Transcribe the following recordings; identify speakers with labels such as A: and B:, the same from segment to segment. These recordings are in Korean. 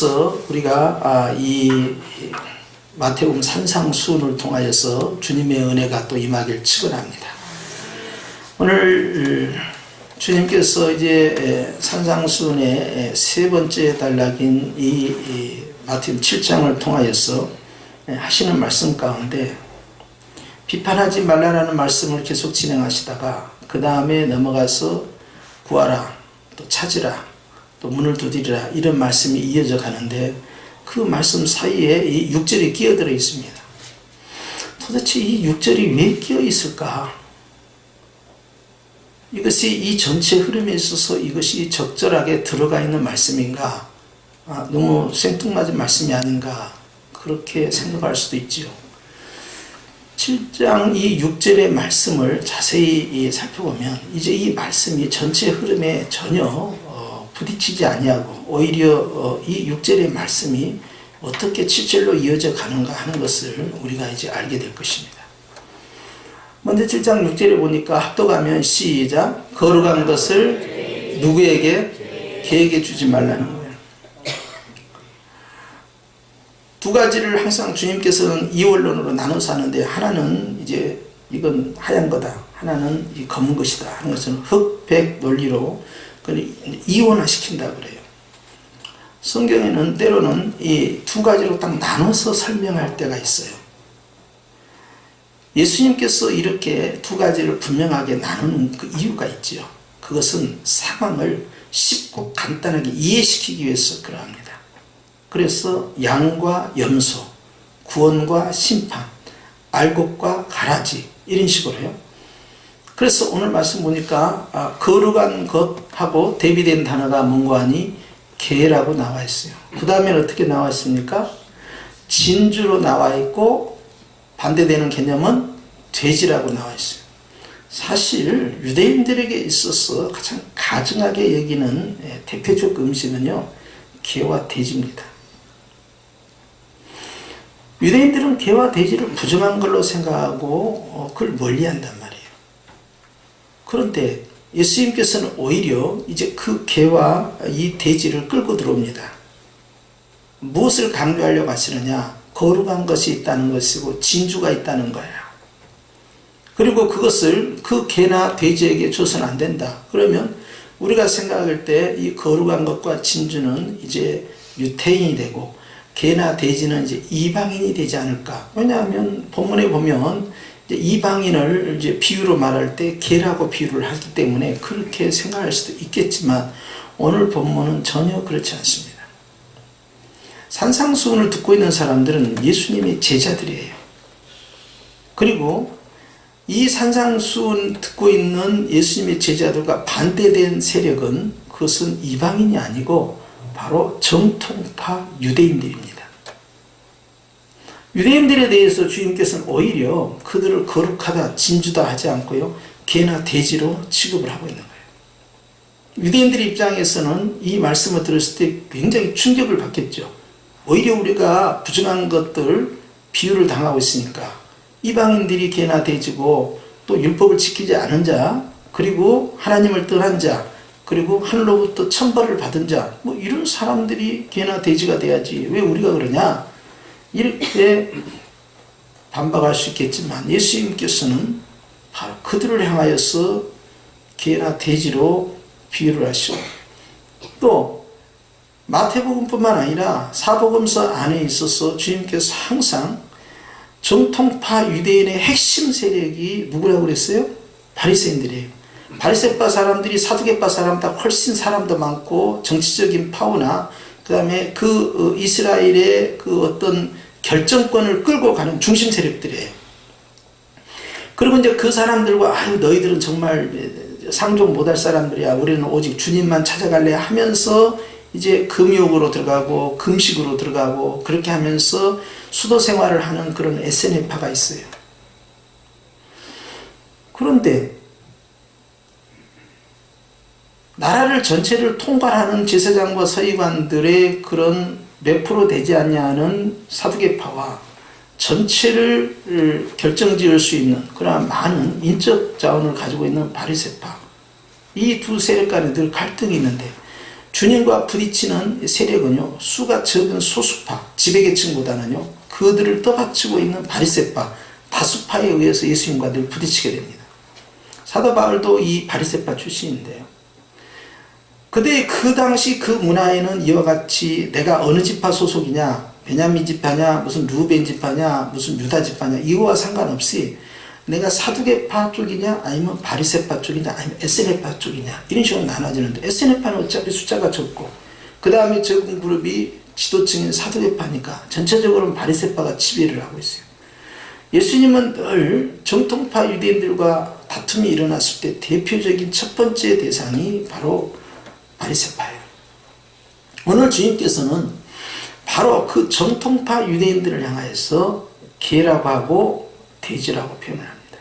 A: 주님께서 우리가 이 마태복음 산상수훈을 통하여서 주님의 은혜가 또 임하길 축원합니다. 오늘 주님께서 이제 산상수훈의 세 번째 단락인 이 마태복음 7장을 통하여서 하시는 말씀 가운데 비판하지 말라라는 말씀을 계속 진행하시다가 그 다음에 넘어가서 구하라, 또 찾으라, 또 문을 두드리라 이런 말씀이 이어져 가는데 그 말씀 사이에 이 6절이 끼어들어 있습니다. 도대체 이 6절이 왜 끼어 있을까? 이것이 이 전체 흐름에 있어서 이것이 적절하게 들어가 있는 말씀인가? 너무 생뚱맞은 말씀이 아닌가? 그렇게 생각할 수도 있지요. 7장 이 6절의 말씀을 자세히 살펴보면 이제 이 말씀이 전체 흐름에 전혀 부딪히지 아니하고 오히려 이 6절의 말씀이 어떻게 7절로 이어져 가는가 하는 것을 우리가 이제 알게 될 것입니다. 먼저 7장 6절에 보니까 합독하면 시작, 거룩한 것을 누구에게? 개에게 주지 말라는 거예요. 두 가지를 항상 주님께서는 이원론으로 나눠서 하는데, 하나는 이제 이건 하얀 거다, 하나는 이 검은 것이다 하는 것은 흑백 논리로 이원화시킨다 그래요. 성경에는 때로는 이 두 가지로 딱 나눠서 설명할 때가 있어요. 예수님께서 이렇게 두 가지를 분명하게 나누는 그 이유가 있지요. 그것은 상황을 쉽고 간단하게 이해시키기 위해서 그러합니다. 그래서 양과 염소, 구원과 심판, 알곡과 가라지 이런 식으로요. 그래서 오늘 말씀 보니까 거룩한 것하고 대비된 단어가 뭔가 하니 개라고 나와 있어요. 그 다음에는 어떻게 나와 있습니까? 진주로 나와 있고 반대되는 개념은 돼지라고 나와 있어요. 사실 유대인들에게 있어서 가장 가증하게 여기는 대표적 음식은요, 개와 돼지입니다. 유대인들은 개와 돼지를 부정한 걸로 생각하고 그걸 멀리한단 말이에요. 그런데 예수님께서는 오히려 이제 그 개와 이 돼지를 끌고 들어옵니다. 무엇을 강조하려고 하시느냐? 거룩한 것이 있다는 것이고 진주가 있다는 거예요. 그리고 그것을 그 개나 돼지에게 줘서는 안 된다. 그러면 우리가 생각할 때 이 거룩한 것과 진주는 이제 유태인이 되고 개나 돼지는 이제 이방인이 되지 않을까? 왜냐하면 본문에 보면 이제 이방인을 이제 비유로 말할 때 개라고 비유를 하기 때문에 그렇게 생각할 수도 있겠지만 오늘 본문은 전혀 그렇지 않습니다. 산상수훈을 듣고 있는 사람들은 예수님의 제자들이에요. 그리고 이 산상수훈 듣고 있는 예수님의 제자들과 반대된 세력은 그것은 이방인이 아니고 바로 정통파 유대인들입니다. 유대인들에 대해서 주님께서는 오히려 그들을 거룩하다, 진주다 하지 않고요, 개나 돼지로 취급을 하고 있는 거예요. 유대인들의 입장에서는 이 말씀을 들었을 때 굉장히 충격을 받겠죠. 오히려 우리가 부정한 것들 비유를 당하고 있으니까 이방인들이 개나 돼지고 또 율법을 지키지 않은 자, 그리고 하나님을 떠난 자, 그리고 하늘로부터 천벌을 받은 자, 뭐 이런 사람들이 개나 돼지가 돼야지 왜 우리가 그러냐, 이렇게 반박할 수 있겠지만 예수님께서는 바로 그들을 향하여서 개나 돼지로 비유를 하시고, 또 마태복음뿐만 아니라 사복음서 안에 있어서 주님께서 항상 정통파 유대인의 핵심 세력이 누구라고 그랬어요? 바리새인들이에요. 바리새파 사람들이 사두개파 사람보다 훨씬 사람도 많고 정치적인 파워나 그 다음에 그 이스라엘의 그 어떤 결정권을 끌고 가는 중심 세력들이에요. 그리고 이제 그 사람들과 아유 너희들은 정말 상종 못할 사람들이야, 우리는 오직 주님만 찾아갈래 하면서 이제 금욕으로 들어가고 금식으로 들어가고 그렇게 하면서 수도 생활을 하는 그런 SNL파가 있어요. 그런데 나라를 전체를 통괄하는 제사장과 서기관들의 그런 몇 프로 되지 않냐는 사두개파와 전체를 결정지을 수 있는 그러한 많은 인적 자원을 가지고 있는 바리새파, 이 두 세력 간에 늘 갈등이 있는데 주님과 부딪히는 세력은요, 수가 적은 소수파, 지배계층보다는요, 그들을 떠받치고 있는 바리새파, 다수파에 의해서 예수님과 늘 부딪히게 됩니다. 사도 바울도 이 바리새파 출신인데요. 그때 그 당시 그 문화에는 이와 같이 내가 어느 지파 소속이냐, 베냐민 지파냐, 무슨 루벤 지파냐, 무슨 유다 지파냐, 이거와 상관없이 내가 사두개파 쪽이냐, 아니면 바리새파 쪽이냐, 아니면 에세네파 쪽이냐, 이런 식으로 나눠지는데, 에세네파는 어차피 숫자가 적고, 그 다음에 적은 그룹이 지도층인 사두개파니까 전체적으로는 바리새파가 지배를 하고 있어요. 예수님은 늘 정통파 유대인들과 다툼이 일어났을 때 대표적인 첫 번째 대상이 바로 바리새파예요. 오늘 주님께서는 바로 그 정통파 유대인들을 향하여서 개라고 하고 돼지라고 표현을 합니다.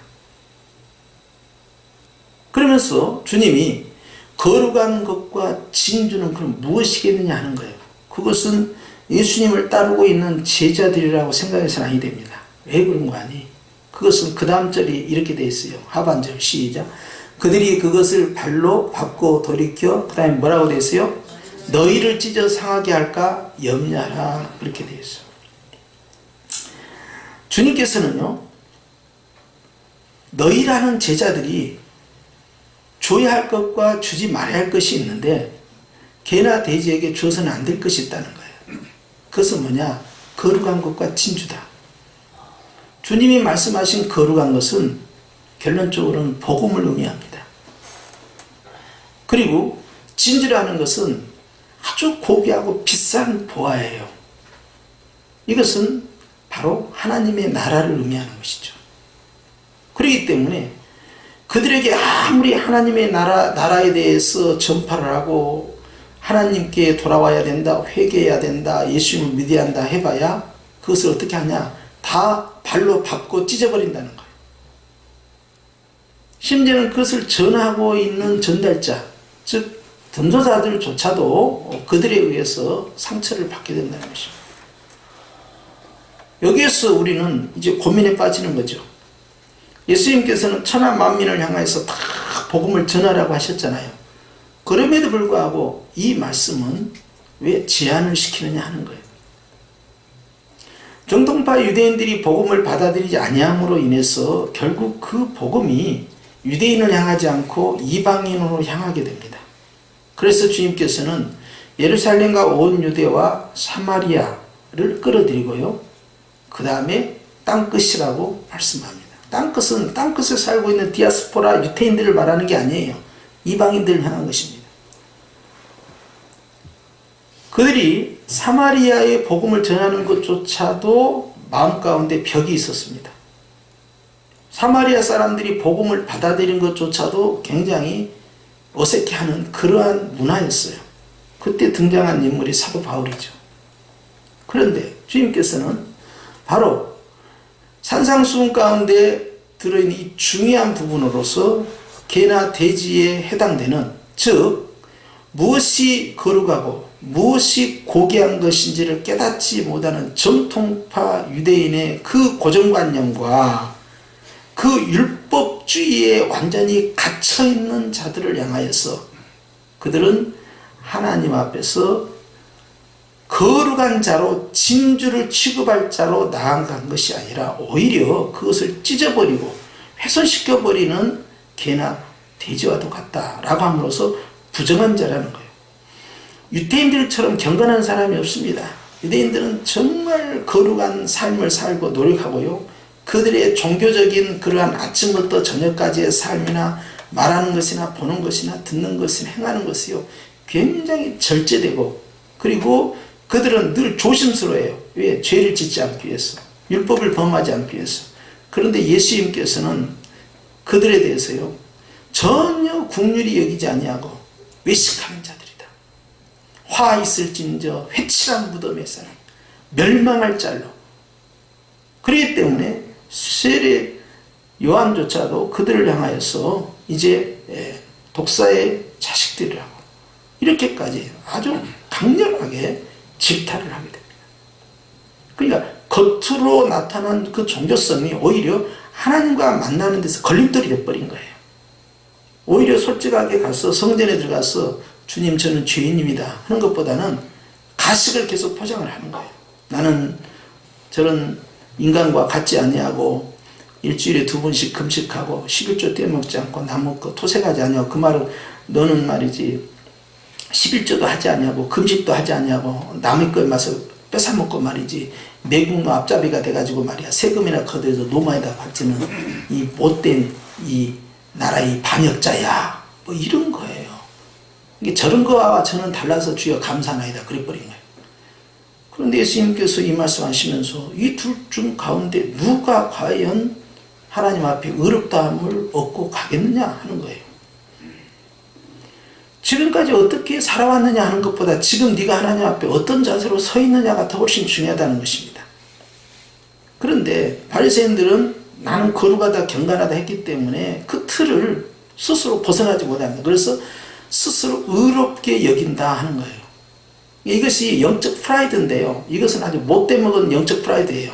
A: 그러면서 주님이 거룩한 것과 진주는 그럼 무엇이겠느냐 하는 거예요. 그것은 예수님을 따르고 있는 제자들이라고 생각해서는 아니 됩니다. 왜 그런 거 아니? 그것은 그 다음 절이 이렇게 되어 있어요. 하반절 시작. 그들이 그것을 발로 밟고 돌이켜 그 다음에 뭐라고 되어 있어요? 너희를 찢어 상하게 할까 염려하라, 그렇게 되어 있어요. 주님께서는요, 너희라는 제자들이 줘야 할 것과 주지 말아야 할 것이 있는데 개나 돼지에게 줘서는 안 될 것이 있다는 거예요. 그것은 뭐냐? 거룩한 것과 진주다. 주님이 말씀하신 거룩한 것은 결론적으로는 복음을 의미합니다. 그리고 진주라는 것은 아주 고귀하고 비싼 보화예요. 이것은 바로 하나님의 나라를 의미하는 것이죠. 그렇기 때문에 그들에게 아무리 하나님의 나라에 대해서 전파를 하고 하나님께 돌아와야 된다, 회개해야 된다, 예수님을 믿어야 한다 해봐야 그것을 어떻게 하냐? 다 발로 밟고 찢어버린다는 거예요. 심지어는 그것을 전하고 있는 전달자, 즉 전도자들조차도 그들에 의해서 상처를 받게 된다는 것입니다. 여기에서 우리는 이제 고민에 빠지는 거죠. 예수님께서는 천하 만민을 향해서 다 복음을 전하라고 하셨잖아요. 그럼에도 불구하고 이 말씀은 왜 제한을 시키느냐 하는 거예요. 정통파 유대인들이 복음을 받아들이지 아니함으로 인해서 결국 그 복음이 유대인을 향하지 않고 이방인으로 향하게 됩니다. 그래서 주님께서는 예루살렘과 온 유대와 사마리아를 끌어들이고요, 그 다음에 땅끝이라고 말씀합니다. 땅끝은 땅끝에 살고 있는 디아스포라 유태인들을 말하는 게 아니에요. 이방인들을 향한 것입니다. 그들이 사마리아의 복음을 전하는 것조차도 마음 가운데 벽이 있었습니다. 사마리아 사람들이 복음을 받아들인 것조차도 굉장히 어색해하는 그러한 문화였어요. 그때 등장한 인물이 사도 바울이죠. 그런데 주님께서는 바로 산상수훈 가운데 들어있는 이 중요한 부분으로서 개나 돼지에 해당되는, 즉 무엇이 거룩하고 무엇이 고귀한 것인지를 깨닫지 못하는 정통파 유대인의 그 고정관념과 그 율법주의에 완전히 갇혀있는 자들을 향하여서 그들은 하나님 앞에서 거룩한 자로 진주를 취급할 자로 나아간 것이 아니라 오히려 그것을 찢어버리고 훼손시켜버리는 개나 돼지와도 같다라고 함으로써 부정한 자라는 거예요. 유대인들처럼 경건한 사람이 없습니다. 유대인들은 정말 거룩한 삶을 살고 노력하고요, 그들의 종교적인 그러한 아침부터 저녁까지의 삶이나 말하는 것이나 보는 것이나 듣는 것이나 행하는 것이요 굉장히 절제되고, 그리고 그들은 늘 조심스러워해요. 왜? 죄를 짓지 않기 위해서, 율법을 범하지 않기 위해서. 그런데 예수님께서는 그들에 대해서요 전혀 긍휼히 여기지 아니하고 외식하는 자들이다, 화 있을진저 회칠한 무덤의 사람, 멸망할 자로. 그렇기 때문에 세례 요한조차도 그들을 향하여서 이제 독사의 자식들이라고 이렇게까지 아주 강렬하게 질타를 하게 됩니다. 그러니까 겉으로 나타난 그 종교성이 오히려 하나님과 만나는 데서 걸림돌이 되어버린 거예요. 오히려 솔직하게 가서 성전에 들어가서 주님 저는 죄인입니다 하는 것보다는 가식을 계속 포장을 하는 거예요. 나는 저런 인간과 같지 아니하고 일주일에 2번씩 금식하고 11조 떼먹지 않고 나 먹고 토색하지 아니하고, 그 말은 너는 말이지 11조도 하지 아니하고 금식도 하지 아니하고 남의 걸 마서 뺏어먹고 말이지 매국노 앞잡이가 돼가지고 말이야 세금이나 거둬서 노마에다 바치는 이 못된 이 나라의 반역자야, 뭐 이런 거예요. 이게 저런 거와 저는 달라서 주여 감사나이다 그래버린 거예요. 그런데 예수님께서 이 말씀하시면서 이 둘 중 가운데 누가 과연 하나님 앞에 의롭다함을 얻고 가겠느냐 하는 거예요. 지금까지 어떻게 살아왔느냐 하는 것보다 지금 네가 하나님 앞에 어떤 자세로 서 있느냐가 더 훨씬 중요하다는 것입니다. 그런데 바리새인들은 나는 거룩하다 경건하다 했기 때문에 그 틀을 스스로 벗어나지 못합니다. 그래서 스스로 의롭게 여긴다 하는 거예요. 이것이 영적 프라이드인데요, 이것은 아주 못돼 먹은 영적 프라이드예요.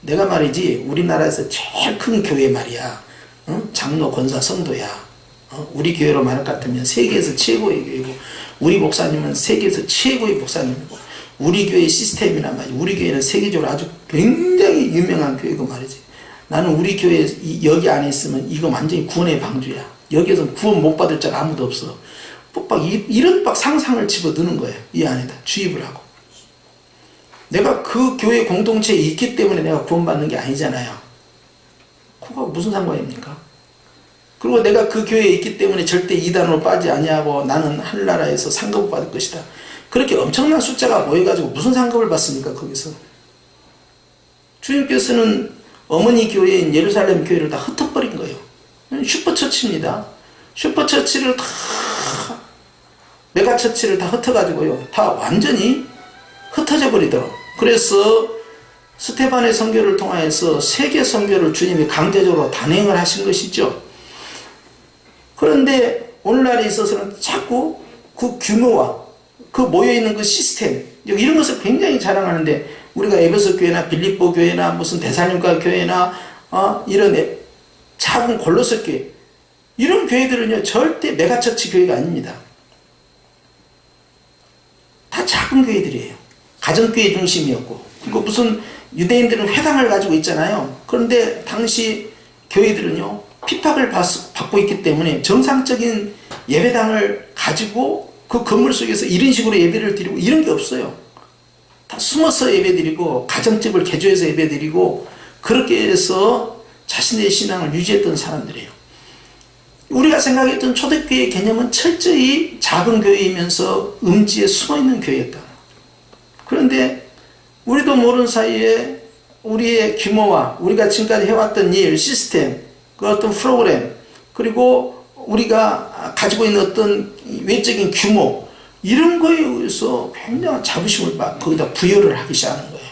A: 내가 말이지 우리나라에서 제일 큰 교회 말이야, 장로 권사 성도야, 우리 교회로 말할 것 같으면 세계에서 최고의 교회고, 우리 목사님은 세계에서 최고의 목사님이고, 우리 교회 시스템이나 말이지 우리 교회는 세계적으로 아주 굉장히 유명한 교회고 말이지, 나는 우리 교회 여기 안에 있으면 이거 완전히 구원의 방주야, 여기에서 구원 못 받을 자가 아무도 없어, 막 이런 막 상상을 집어드는 거예요. 이 안에다 주입을 하고. 내가 그 교회 공동체에 있기 때문에 내가 구원받는 게 아니잖아요. 그거 무슨 상관입니까? 그리고 내가 그 교회에 있기 때문에 절대 이단으로 빠지지 아니하고 나는 하늘나라에서 상급을 받을 것이다, 그렇게 엄청난 숫자가 모여가지고 무슨 상급을 받습니까 거기서? 주님께서는 어머니 교회인 예루살렘 교회를 다 흩어버린 거예요. 슈퍼처치입니다. 슈퍼처치를 다, 메가처치를 다 흩어가지고요, 다 완전히 흩어져 버리도록. 그래서 스테반의 선교를 통하여서 세계 선교를 주님이 강제적으로 단행을 하신 것이죠. 그런데 오늘날에 있어서는 자꾸 그 규모와 그 모여있는 그 시스템, 이런 것을 굉장히 자랑하는데, 우리가 에베소 교회나 빌립보 교회나 무슨 데살로니가 교회나 이런 작은 골로새 교회, 이런 교회들은요 절대 메가처치 교회가 아닙니다. 다 작은 교회들이에요. 가정교회 중심이었고, 그리고 무슨 유대인들은 회당을 가지고 있잖아요. 그런데 당시 교회들은요 핍박을 받고 있기 때문에 정상적인 예배당을 가지고 그 건물 속에서 이런 식으로 예배를 드리고 이런 게 없어요. 다 숨어서 예배 드리고 가정집을 개조해서 예배 드리고 그렇게 해서 자신의 신앙을 유지했던 사람들이에요. 우리가 생각했던 초대교회의 개념은 철저히 작은 교회이면서 음지에 숨어있는 교회였다. 그런데 우리도 모르는 사이에 우리의 규모와 우리가 지금까지 해왔던 일, 시스템, 그 어떤 프로그램, 그리고 우리가 가지고 있는 어떤 외적인 규모, 이런 거에 의해서 굉장한 자부심을 거기다 부여를 하기 시작하는 거예요.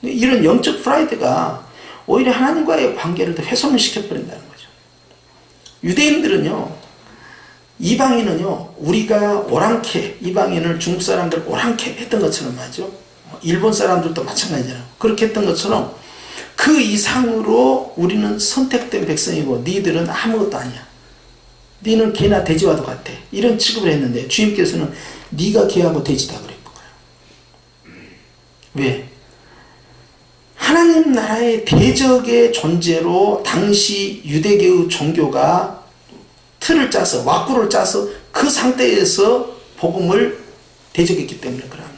A: 이런 영적 프라이드가 오히려 하나님과의 관계를 더 훼손을 시켜버린다는 거죠. 유대인들은요, 이방인은요, 우리가 오랑캐, 이방인을 중국 사람들 오랑캐 했던 것처럼 말이죠. 일본 사람들도 마찬가지잖아요. 그렇게 했던 것처럼 그 이상으로 우리는 선택된 백성이고 니들은 아무것도 아니야. 니는 개나 돼지와도 같아. 이런 취급을 했는데 주님께서는 니가 개하고 돼지다 그랬고요. 왜? 하나님 나라의 대적의 존재로 당시 유대교의 종교가 틀을 짜서 왁구를 짜서 그 상태에서 복음을 대적했기 때문에 그럽니다.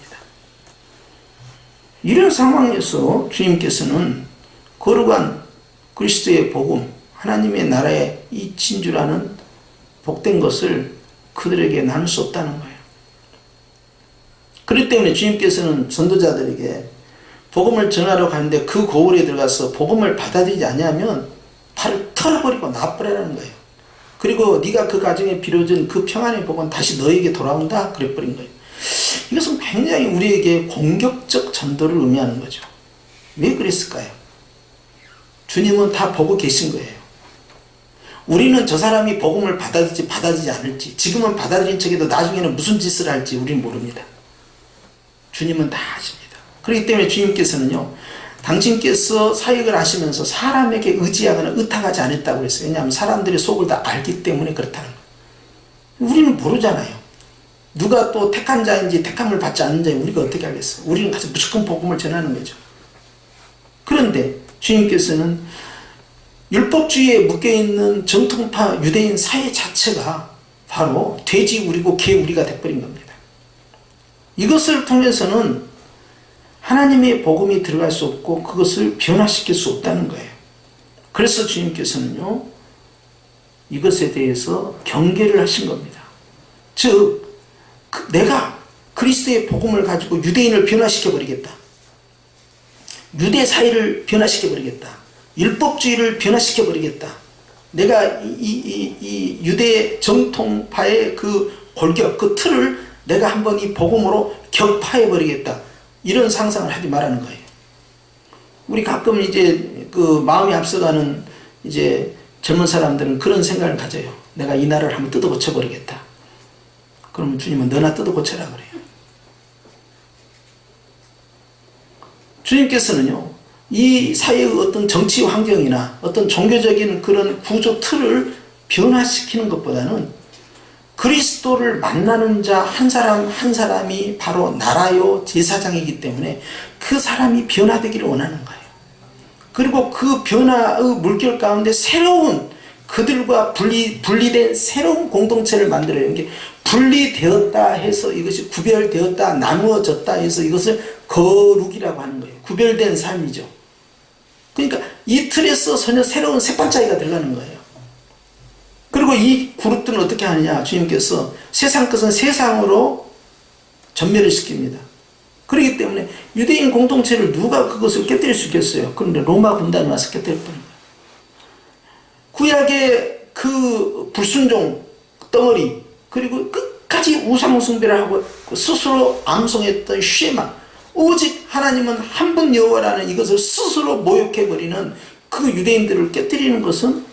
A: 이런 상황에서 주님께서는 거룩한 그리스도의 복음, 하나님의 나라의 이 진주라는 복된 것을 그들에게 나눌 수 없다는 거예요. 그렇기 때문에 주님께서는 전도자들에게 복음을 전하러 가는데 그 고을에 들어가서 복음을 받아들이지 않으면 발을 털어버리고 놔버리라는 거예요. 그리고 네가 그 가정에 빌어준 그 평안의 복은 다시 너에게 돌아온다 그래버린 거예요. 이것은 굉장히 우리에게 공격적 전도를 의미하는 거죠. 왜 그랬을까요? 주님은 다 보고 계신 거예요. 우리는 저 사람이 복음을 받아들이지 않을지, 지금은 받아들인 척해도 나중에는 무슨 짓을 할지 우리는 모릅니다. 주님은 다 아십니다. 그렇기 때문에 주님께서는요, 당신께서 사역을 하시면서 사람에게 의지하거나 의탁하지 않았다고 했어요. 왜냐하면 사람들의 속을 다 알기 때문에 그렇다는 거예요. 우리는 모르잖아요. 누가 또 택한 자인지 택함을 받지 않는 자인지 우리가 어떻게 알겠어? 우리는 가서 무조건 복음을 전하는 거죠. 그런데 주님께서는 율법주의에 묶여있는 정통파 유대인 사회 자체가 바로 돼지 우리고 개 우리가 돼버린 겁니다. 이것을 통해서는 하나님의 복음이 들어갈 수 없고 그것을 변화시킬 수 없다는 거예요. 그래서 주님께서는요, 이것에 대해서 경계를 하신 겁니다. 즉, 내가 그리스도의 복음을 가지고 유대인을 변화시켜버리겠다. 유대 사회를 변화시켜버리겠다. 율법주의를 변화시켜버리겠다. 내가 이 유대 정통파의 그 골격, 그 틀을 내가 한번 이 복음으로 격파해버리겠다. 이런 상상을 하지 말라는 거예요. 우리 가끔 이제 그 마음이 앞서가는 이제 젊은 사람들은 그런 생각을 가져요. 내가 이 나라를 한번 뜯어 고쳐버리겠다. 그러면 주님은 너나 뜯어 고쳐라 그래요. 주님께서는요, 이 사회의 어떤 정치 환경이나 어떤 종교적인 그런 구조 틀을 변화시키는 것보다는 그리스도를 만나는 자 한 사람 한 사람이 바로 나라요 제사장이기 때문에 그 사람이 변화되기를 원하는 거예요. 그리고 그 변화의 물결 가운데 새로운 그들과 분리된 새로운 공동체를 만들어요. 이게 분리되었다 해서 이것이 구별되었다 나누어졌다 해서 이것을 거룩이라고 하는 거예요. 구별된 삶이죠. 그러니까 이 틀에서 전혀 새로운 색반차이가 들어가는 거예요. 그리고 이 그룹들은 어떻게 하느냐, 주님께서 세상 것은 세상으로 전멸을 시킵니다. 그렇기 때문에 유대인 공동체를 누가 그것을 깨뜨릴 수 있겠어요? 그런데 로마 군단이 와서 깨뜨렸다는 거예요. 구약의 그 불순종 덩어리, 그리고 끝까지 우상숭배를 하고 스스로 암송했던 쉐마, 오직 하나님은 한 분 여호와라는 이것을 스스로 모욕해버리는 그 유대인들을 깨뜨리는 것은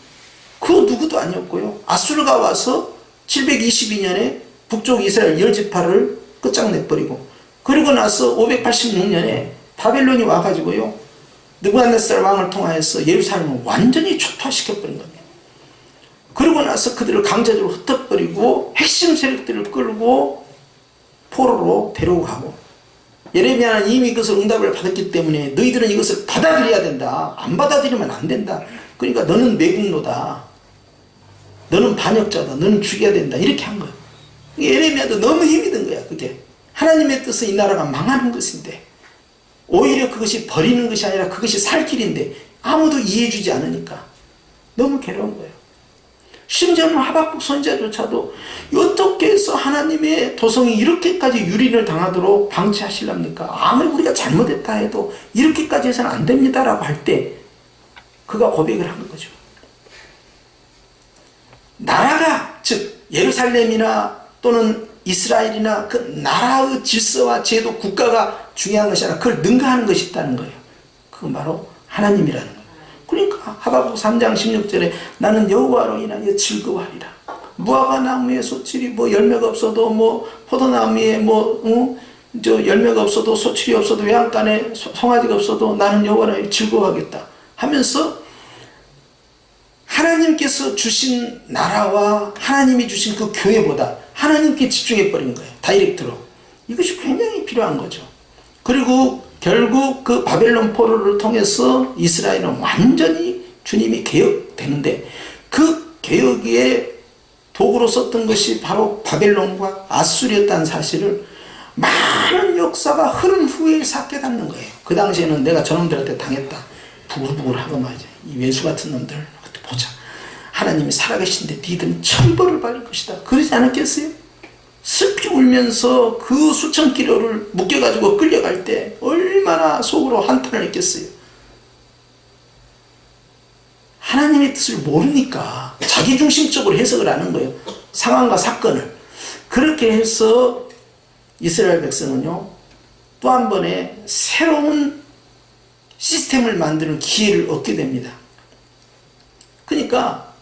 A: 그 누구도 아니었고요. 아수르가 와서 722년에 북쪽 이스라엘 10지파를 끝장내버리고, 그리고 나서 586년에 바벨론이 와가지고요, 느부갓네살 왕을 통하여서 예루살렘을 완전히 초토화시켜버린 겁니다. 그리고 나서 그들을 강제적으로 흩어버리고 핵심 세력들을 끌고 포로로 데리고 가고, 예레미야는 이미 그것을 응답을 받았기 때문에 너희들은 이것을 받아들여야 된다. 안 받아들이면 안 된다. 그러니까 너는 매국노다. 너는 반역자다. 너는 죽여야 된다. 이렇게 한 거예요. 예레미야도 너무 힘이 든 거야. 그게 하나님의 뜻은 이 나라가 망하는 것인데, 오히려 그것이 버리는 것이 아니라 그것이 살 길인데 아무도 이해해주지 않으니까 너무 괴로운 거예요. 심지어는 하박국 선지자조차도 어떻게 해서 하나님의 도성이 이렇게까지 유린을 당하도록 방치하시렵니까? 아무리 우리가 잘못했다 해도 이렇게까지 해서는 안 됩니다라고 할 때 그가 고백을 한 거죠. 나라가, 즉 예루살렘이나 또는 이스라엘이나 그 나라의 질서와 제도, 국가가 중요한 것이 아니라 그걸 능가하는 것이 있다는 거예요. 그건 바로 하나님이라는 거예요. 그러니까 하박국 3장 16절에 나는 여호와로 인하여 즐거워하리라. 무화과 나무에 소출이 뭐 열매가 없어도, 뭐 포도나무에 저 열매가 없어도, 소출이 없어도, 외양간에 송아지가 없어도 나는 여호와로 즐거워하겠다 하면서 하나님께서 주신 나라와 하나님이 주신 그 교회보다 하나님께 집중해버린 거예요. 다이렉트로. 이것이 굉장히 필요한 거죠. 그리고 결국 그 바벨론 포로를 통해서 이스라엘은 완전히 주님이 개혁되는데, 그 개혁의 도구로 썼던 것이 바로 바벨론과 아수르였다는 사실을 많은 역사가 흐른 후에 깨닫는 거예요. 그 당시에는 내가 저놈들한테 당했다. 부글부글하고 말이죠. 이 외수 같은 놈들 보자. 하나님이 살아계신데 니들은 천벌을 받을 것이다. 그러지 않았겠어요? 슬피 울면서 그 수천 킬로를 묶여가지고 끌려갈 때 얼마나 속으로 한탄을 했겠어요. 하나님의 뜻을 모르니까 자기중심적으로 해석을 하는 거예요. 상황과 사건을. 그렇게 해서 이스라엘 백성은요, 또 한 번의 새로운 시스템을 만드는 기회를 얻게 됩니다. 그러니까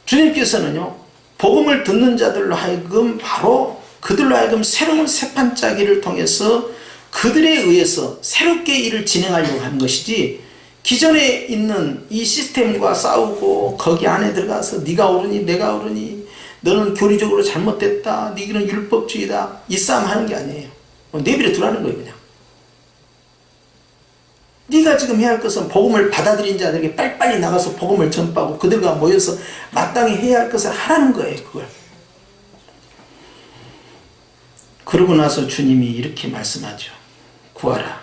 A: 주님께서는요, 복음을 듣는 자들로 하여금 바로 그들로 하여금 새로운 세판짜기를 통해서 그들에 의해서 새롭게 일을 진행하려고 하는 것이지, 기존에 있는 이 시스템과 싸우고 거기 안에 들어가서 네가 옳으니 내가 옳으니 너는 교리적으로 잘못됐다, 너는 율법주의다, 이 싸움 하는 게 아니에요. 내버려 두라는 거예요. 그냥 네가 지금 해야 할 것은 복음을 받아들인 자들에게 빨리빨리 나가서 복음을 전파하고 그들과 모여서 마땅히 해야 할 것을 하라는 거예요. 그걸. 그러고 나서 주님이 이렇게 말씀하죠. 구하라.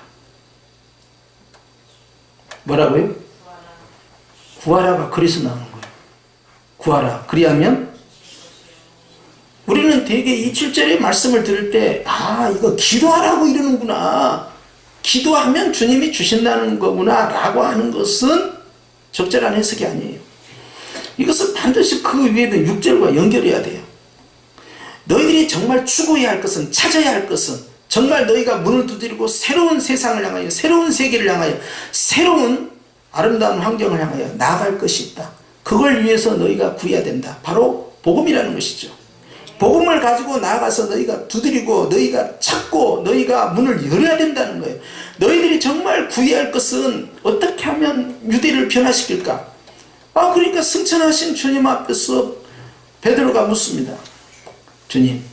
A: 뭐라고요? 구하라가 그래서 나오는 거예요. 구하라. 그리하면 우리는 되게 이 7절의 말씀을 들을 때 이거 기도하라고 이러는구나. 기도하면 주님이 주신다는 거구나 라고 하는 것은 적절한 해석이 아니에요. 이것은 반드시 그 위에는 6절과 연결해야 돼요. 너희들이 정말 추구해야 할 것은, 찾아야 할 것은, 정말 너희가 문을 두드리고 새로운 세상을 향하여, 새로운 세계를 향하여, 새로운 아름다운 환경을 향하여 나아갈 것이 있다. 그걸 위해서 너희가 구해야 된다. 바로 복음이라는 것이죠. 복음을 가지고 나아가서 너희가 두드리고 너희가 찾고 너희가 문을 열어야 된다는 거예요. 너희들이 정말 구해야 할 것은 어떻게 하면 유대를 변화시킬까? 그러니까 승천하신 주님 앞에서 베드로가 묻습니다. 주님,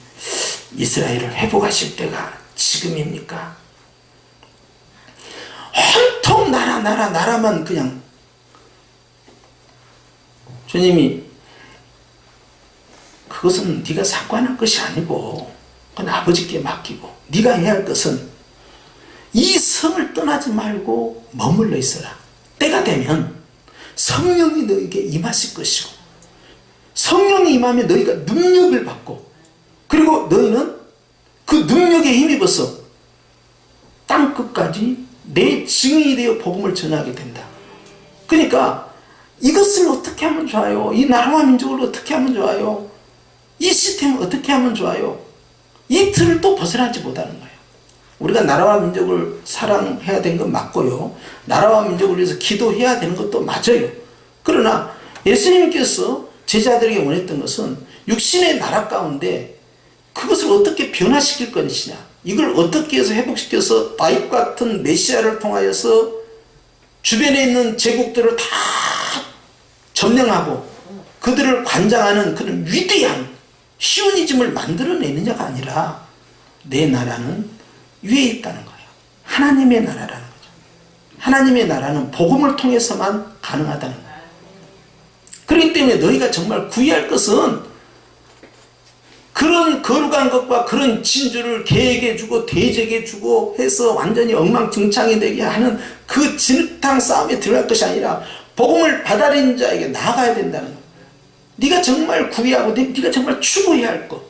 A: 이스라엘을 회복하실 때가 지금입니까? 온통 나라만 그냥. 주님이 그것은 네가 상관할 것이 아니고 그건 아버지께 맡기고 네가 해야 할 것은 이 성을 떠나지 말고 머물러 있어라. 때가 되면 성령이 너에게 임하실 것이고 성령이 임하면 너희가 능력을 받고 그리고 너희는 그 능력에 힘입어서 땅끝까지 내 증인이 되어 복음을 전하게 된다. 그러니까 이것을 어떻게 하면 좋아요? 이 나라와 민족을 어떻게 하면 좋아요? 이 시스템을 어떻게 하면 좋아요? 이 틀을 또 벗어나지 못하는 거예요. 우리가 나라와 민족을 사랑해야 되는 건 맞고요. 나라와 민족을 위해서 기도해야 되는 것도 맞아요. 그러나 예수님께서 제자들에게 원했던 것은 육신의 나라 가운데 그것을 어떻게 변화시킬 것이냐, 이걸 어떻게 해서 회복시켜서 다윗 같은 메시아를 통하여서 주변에 있는 제국들을 다 점령하고 그들을 관장하는 그런 위대한 시오니즘을 만들어내느냐가 아니라 내 나라는 위에 있다는 거예요. 하나님의 나라라는 거죠. 하나님의 나라는 복음을 통해서만 가능하다는 거예요. 그렇기 때문에 너희가 정말 구해야 할 것은 그런 거룩한 것과 그런 진주를 계획해주고 대적해주고 해서 완전히 엉망진창이 되게 하는 그 진흙탕 싸움에 들어갈 것이 아니라 복음을 받아들인 자에게 나아가야 된다는 거예요. 네가 정말 구해야 하고 네가 정말 추구해야 할 것,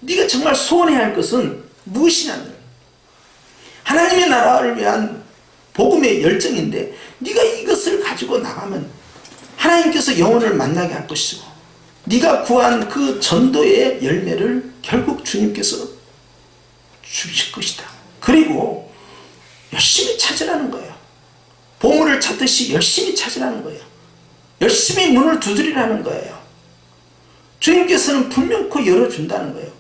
A: 네가 정말 소원해야 할 것은 무엇이냐는 거예요. 하나님의 나라를 위한 복음의 열정인데 네가 이것을 가지고 나가면 하나님께서 영혼을 만나게 할 것이고 네가 구한 그 전도의 열매를 결국 주님께서 주실 것이다. 그리고 열심히 찾으라는 거예요. 보물을 찾듯이 열심히 찾으라는 거예요. 열심히 문을 두드리라는 거예요. 주님께서는 분명코 열어준다는 거예요.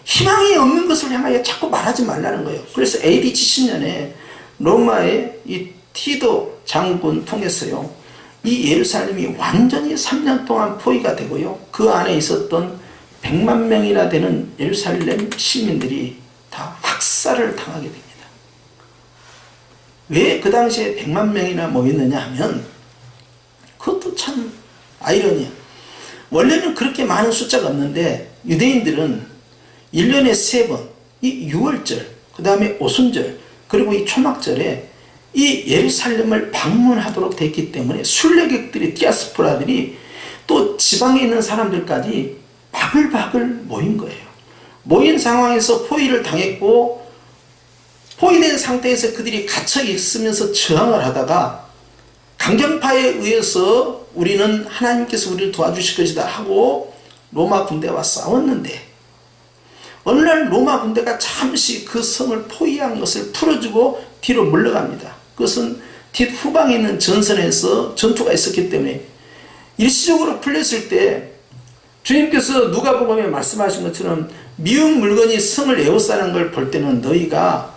A: 희망이 없는 것을 향하여 자꾸 말하지 말라는 거예요. 그래서 AD 70년에 로마의 이 티도 장군 통해서요, 이 예루살렘이 완전히 3년 동안 포위가 되고요, 그 안에 있었던 100만 명이나 되는 예루살렘 시민들이 다 학살을 당하게 됩니다. 왜 그 당시에 100만 명이나 모였느냐 하면 그것도 참 아이러니야. 원래는 그렇게 많은 숫자가 없는데 유대인들은 1년에 3번 이 6월절, 그 다음에 오순절, 그리고 이 초막절에 이 예루살렘을 방문하도록 됐기 때문에 순례객들이, 디아스포라들이 또 지방에 있는 사람들까지 바글바글 모인 거예요. 모인 상황에서 포위를 당했고 포위된 상태에서 그들이 갇혀 있으면서 저항을 하다가 강경파에 의해서 우리는 하나님께서 우리를 도와주실 것이다 하고 로마 군대와 싸웠는데 어느 날 로마 군대가 잠시 그 성을 포위한 것을 풀어주고 뒤로 물러갑니다. 그것은 뒷 후방에 있는 전선에서 전투가 있었기 때문에 일시적으로 풀렸을 때 주님께서 누가복음에 말씀하신 것처럼 미운 물건이 성을 에워싸는 걸 볼 때는 너희가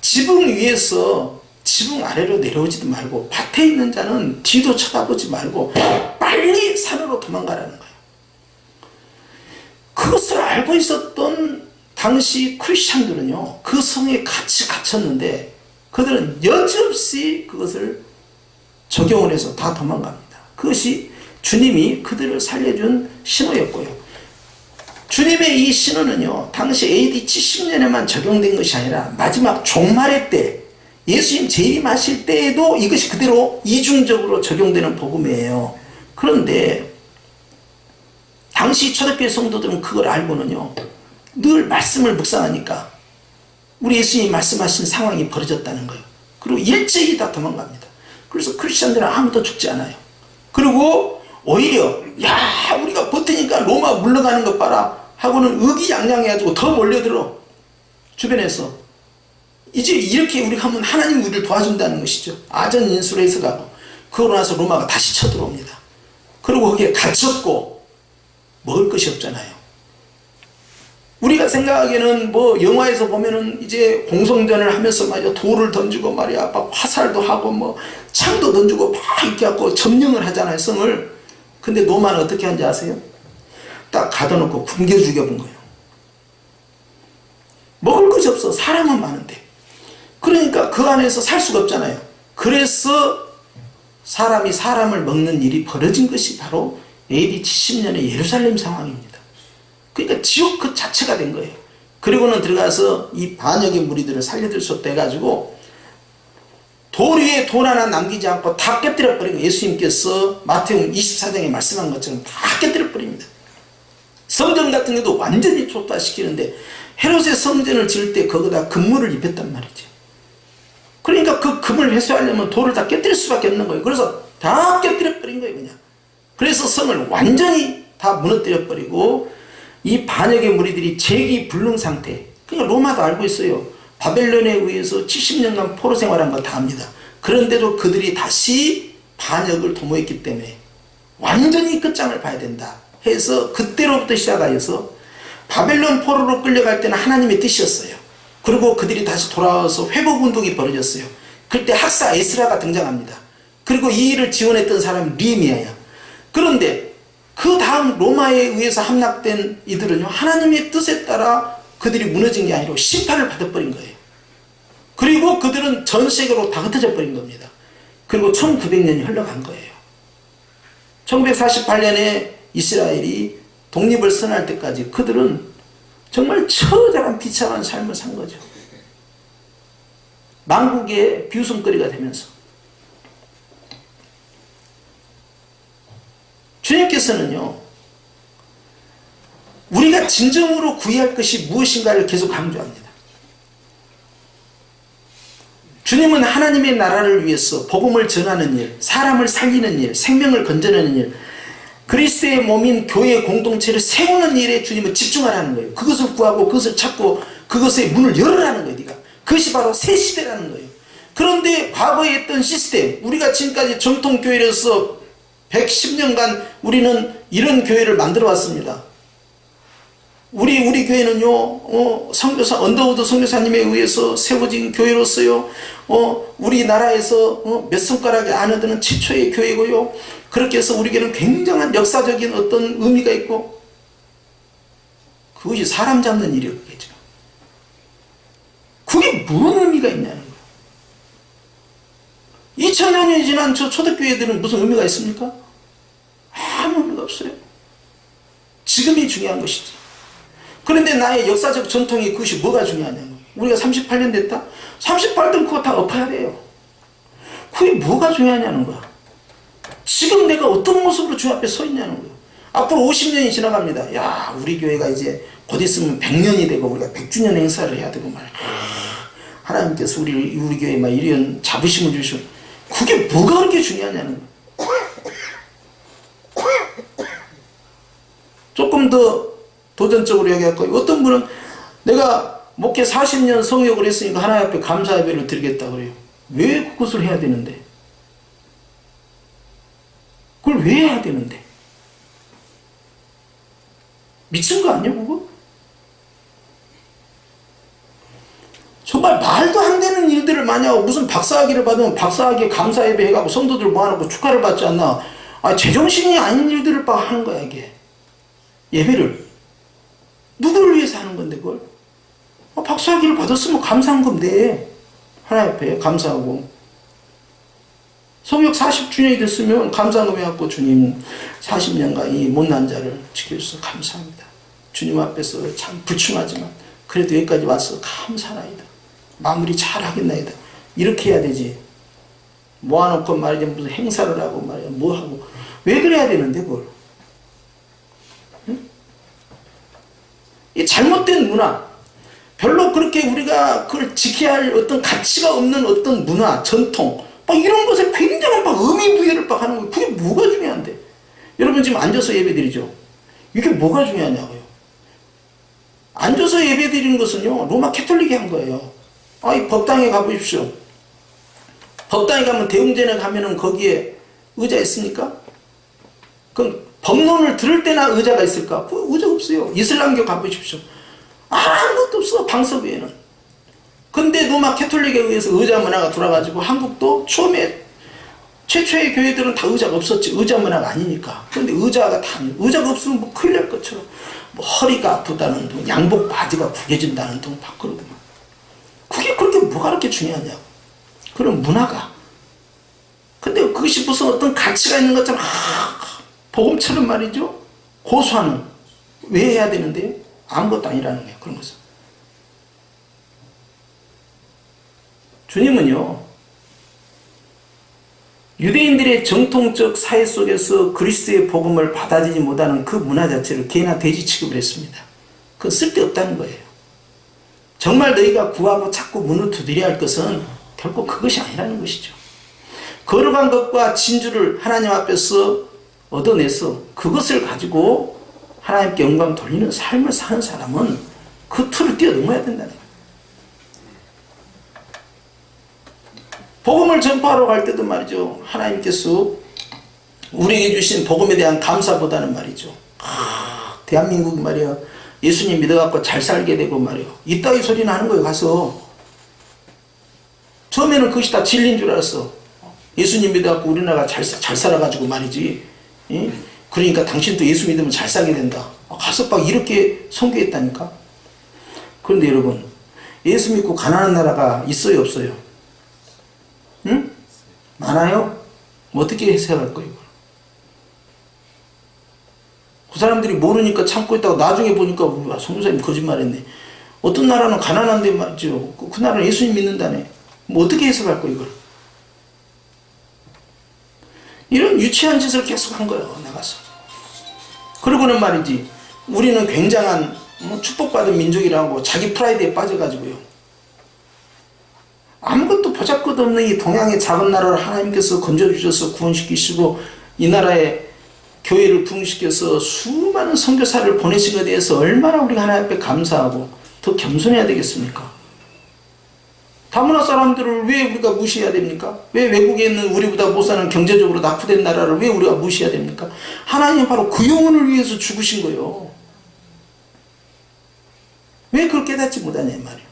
A: 지붕 위에서 지붕 아래로 내려오지도 말고 밭에 있는 자는 뒤도 쳐다보지 말고 빨리 산으로 도망가라는 거예요. 그것을 알고 있었던 당시 크리스찬들은요, 그 성에 같이 갇혔는데 그들은 여지없이 그것을 적용을 해서 다 도망갑니다. 그것이 주님이 그들을 살려준 신호였고요. 주님의 이 신호는요, 당시 AD 70년에만 적용된 것이 아니라 마지막 종말의 때, 예수님 재림하실 때에도 이것이 그대로 이중적으로 적용되는 복음이에요. 그런데 당시 초대교회 성도들은 그걸 알고는요, 늘 말씀을 묵상하니까 우리 예수님이 말씀하신 상황이 벌어졌다는 거예요. 그리고 일제히 다 도망갑니다. 그래서 크리스천들은 아무도 죽지 않아요. 그리고 오히려 야, 우리가 버티니까 로마 물러가는 것 봐라 하고는 의기양양해가지고 더 몰려들어. 주변에서 이제 이렇게 우리가 하면 하나님이 우리를 도와준다는 것이죠. 아전인수로 해서 가고, 그러고 나서 로마가 다시 쳐들어옵니다. 그리고 거기에 갇혔고 먹을 것이 없잖아요. 우리가 생각하기에는 뭐 영화에서 보면은 이제 공성전을 하면서 말이야 돌을 던지고 말이야 막 화살도 하고 뭐 창도 던지고 막 이렇게 하고 점령을 하잖아요, 성을. 근데 로마는 어떻게 하는지 아세요? 딱 가둬놓고 굶겨 죽여본 거예요. 먹을 것이 없어. 사람은 많은데. 그러니까 그 안에서 살 수가 없잖아요. 그래서 사람이 사람을 먹는 일이 벌어진 것이 바로 AD 70년의 예루살렘 상황입니다. 그러니까 지옥 그 자체가 된 거예요. 그리고는 들어가서 이 반역의 무리들을 살려들 수 없다 해가지고 돌 위에 돌 하나 남기지 않고 다 깨뜨려 버린 거예요. 예수님께서 마태복음 24장에 말씀한 것처럼 다 깨뜨려 버립니다. 성전 같은 경우도 완전히 촉발시키는데 헤롯의 성전을 지을 때 거기다 금물을 입혔단 말이죠. 그러니까 그 금을 회수하려면 돌을 다 깨뜨릴 수밖에 없는 거예요. 그래서 다 깨뜨려 버린 거예요, 그냥. 그래서 성을 완전히 다 무너뜨려 버리고 이 반역의 무리들이 재기불능 상태. 그러니까 로마도 알고 있어요. 바벨론에 의해서 70년간 포로 생활한 거 다 압니다. 그런데도 그들이 다시 반역을 도모했기 때문에 완전히 끝장을 봐야 된다 해서 그때로부터 시작하여서 바벨론 포로로 끌려갈 때는 하나님의 뜻이었어요. 그리고 그들이 다시 돌아와서 회복운동이 벌어졌어요. 그때 학사 에스라가 등장합니다. 그리고 이 일을 지원했던 사람은 느헤미야야. 그런데 그 다음 로마에 의해서 함락된 이들은요, 하나님의 뜻에 따라 그들이 무너진 게 아니라 심판을 받아버린 거예요. 그리고 그들은 전 세계로 다 흩어져 버린 겁니다. 그리고 1900년이 흘러간 거예요. 1948년에 이스라엘이 독립을 선언할 때까지 그들은 정말 처절한 비참한 삶을 산 거죠. 망국의 비웃음거리가 되면서. 주님께서는요, 우리가 진정으로 구해야 할 것이 무엇인가를 계속 강조합니다. 주님은 하나님의 나라를 위해서 복음을 전하는 일, 사람을 살리는 일, 생명을 건져내는 일, 그리스도의 몸인 교회 공동체를 세우는 일에 주님은 집중하라는 거예요. 그것을 구하고 그것을 찾고 그것의 문을 열으라는 거예요. 네가. 그것이 바로 새 시대라는 거예요. 그런데 과거에 했던 시스템, 우리가 지금까지 정통교회로서 110년간 우리는 이런 교회를 만들어 왔습니다. 우리 교회는요, 선교사 언더우드 선교사님에 의해서 세워진 교회로서요, 우리나라에서 몇 손가락에 안에 드는 최초의 교회고요. 그렇게 해서 우리 교회는 굉장한 역사적인 어떤 의미가 있고, 그것이 사람 잡는 일이었겠죠. 그게 무슨 의미가 있냐는 거예요. 2000년이 지난 저 초대교회들은 무슨 의미가 있습니까? 아무 의미가 없어요. 지금이 중요한 것이지. 그런데 나의 역사적 전통이 그것이 뭐가 중요하냐고. 우리가 38년 됐다? 38년 그거 다 엎어야 돼요. 그게 뭐가 중요하냐는 거야. 지금 내가 어떤 모습으로 주 앞에 서 있냐는 거예요. 앞으로 50년이 지나갑니다. 야, 우리 교회가 이제 곧 있으면 100년이 되고 우리가 100주년 행사를 해야 되고 말이야. 하나님께서 우리 교회에 막 이런 자부심을 주시고, 그게 뭐가 그렇게 중요하냐는 거예요. 조금 더 도전적으로 얘기할 거예요. 어떤 분은 내가 목회 40년 성역을 했으니까 하나님 앞에 감사 예배를 드리겠다 그래요. 왜 그것을 해야 되는데? 그걸 왜 해야 되는데? 미친 거 아니야 그거? 정말 말도 안 되는 일들을 많이 하고, 무슨 박사학위를 받으면 박사학위 감사 예배 해가고 성도들 모아놓고 축하를 받지 않나. 제정신이 아닌 일들을 막 하는 거야 이게. 예배를. 누구를 위해서 하는 건데 그걸? 박사학위를 받았으면 감사한 건데 하나님 앞에 감사하고 성역 40주년이 됐으면 감사금 해갖고 주님 40년간 이 못난 자를 지켜주셔서 감사합니다. 주님 앞에서 참 불충하지만 그래도 여기까지 와서 감사하나이다. 마무리 잘 하겠나이다. 이렇게 해야 되지. 모아놓고 말이야 무슨 행사를 하고 말이야 뭐하고 왜 그래야 되는데 그걸. 응? 이 잘못된 문화 별로 그렇게 우리가 그걸 지켜야 할 어떤 가치가 없는 어떤 문화 전통 막 이런 것에 굉장한 막 의미부여를 막 하는 거예요. 그게 뭐가 중요한데? 여러분 지금 앉아서 예배드리죠. 이게 뭐가 중요하냐고요. 앉아서 예배드리는 것은요 로마 캐톨릭이 한 거예요. 이 법당에 가보십시오. 법당에 가면 대웅전에 가면은 거기에 의자 있습니까? 그럼 법론을 들을 때나 의자가 있을까? 의자가 없어요. 이슬람교 가보십시오. 아무것도 없어 방석 외에는. 근데 로마 캐톨릭에 의해서 의자 문화가 돌아가지고 한국도 처음에 최초의 교회들은 다 의자가 없었지. 의자 문화가 아니니까. 그런데 의자가 없으면 뭐 큰일 날 것처럼 뭐 허리가 아프다는 둥, 양복 바지가 구겨진다는 둥 막 그러더만. 그게 그렇게 뭐가 그렇게 중요하냐고. 그런 문화가. 근데 그것이 무슨 어떤 가치가 있는 것처럼 복음처럼 말이죠. 고수하는. 왜 해야 되는데 아무것도 아니라는 거예요. 그런 것은. 주님은요, 유대인들의 정통적 사회 속에서 그리스도의 복음을 받아들이지 못하는 그 문화 자체를 개나 돼지 취급을 했습니다. 그건 쓸데없다는 거예요. 정말 너희가 구하고 찾고 문을 두드려야 할 것은 결코 그것이 아니라는 것이죠. 거룩한 것과 진주를 하나님 앞에서 얻어내서 그것을 가지고 하나님께 영광 돌리는 삶을 사는 사람은 그 틀을 뛰어넘어야 된다는 거예요. 복음을 전파하러 갈 때도 말이죠. 하나님께서 우리에게 주신 복음에 대한 감사보다는 말이죠. 대한민국이 말이야. 예수님 믿어갖고 잘 살게 되고 말이요. 이따위 소리는 하는 거예요. 가서. 처음에는 그것이 다 진리인 줄 알았어. 예수님 믿어갖고 우리나라가 잘 살아가지고 말이지. 그러니까 당신도 예수 믿으면 잘 살게 된다. 가서 막 이렇게 선교했다니까. 그런데 여러분, 예수 믿고 가난한 나라가 있어요, 없어요? 응? 많아요? 어떻게 해석할 거예요? 그 사람들이 모르니까 참고 있다가 나중에 보니까 선교사님 거짓말했네. 어떤 나라는 가난한데 말이죠. 그 나라는 예수님 믿는다네. 뭐 어떻게 해석할 거예요, 이걸? 이런 유치한 짓을 계속 한 거예요, 나가서. 그러고는 말이지, 우리는 굉장한 축복받은 민족이라고 자기 프라이드에 빠져가지고요. 아무것도 보잘것없는 이 동양의 작은 나라를 하나님께서 건져주셔서 구원시키시고 이 나라에 교회를 부흥시켜서 수많은 선교사를 보내신 것에 대해서 얼마나 우리가 하나님 앞에 감사하고 더 겸손해야 되겠습니까? 다문화 사람들을 왜 우리가 무시해야 됩니까? 왜 외국에 있는 우리보다 못 사는 경제적으로 낙후된 나라를 왜 우리가 무시해야 됩니까? 하나님은 바로 그 영혼을 위해서 죽으신 거예요. 왜 그걸 깨닫지 못하냐 말이에요.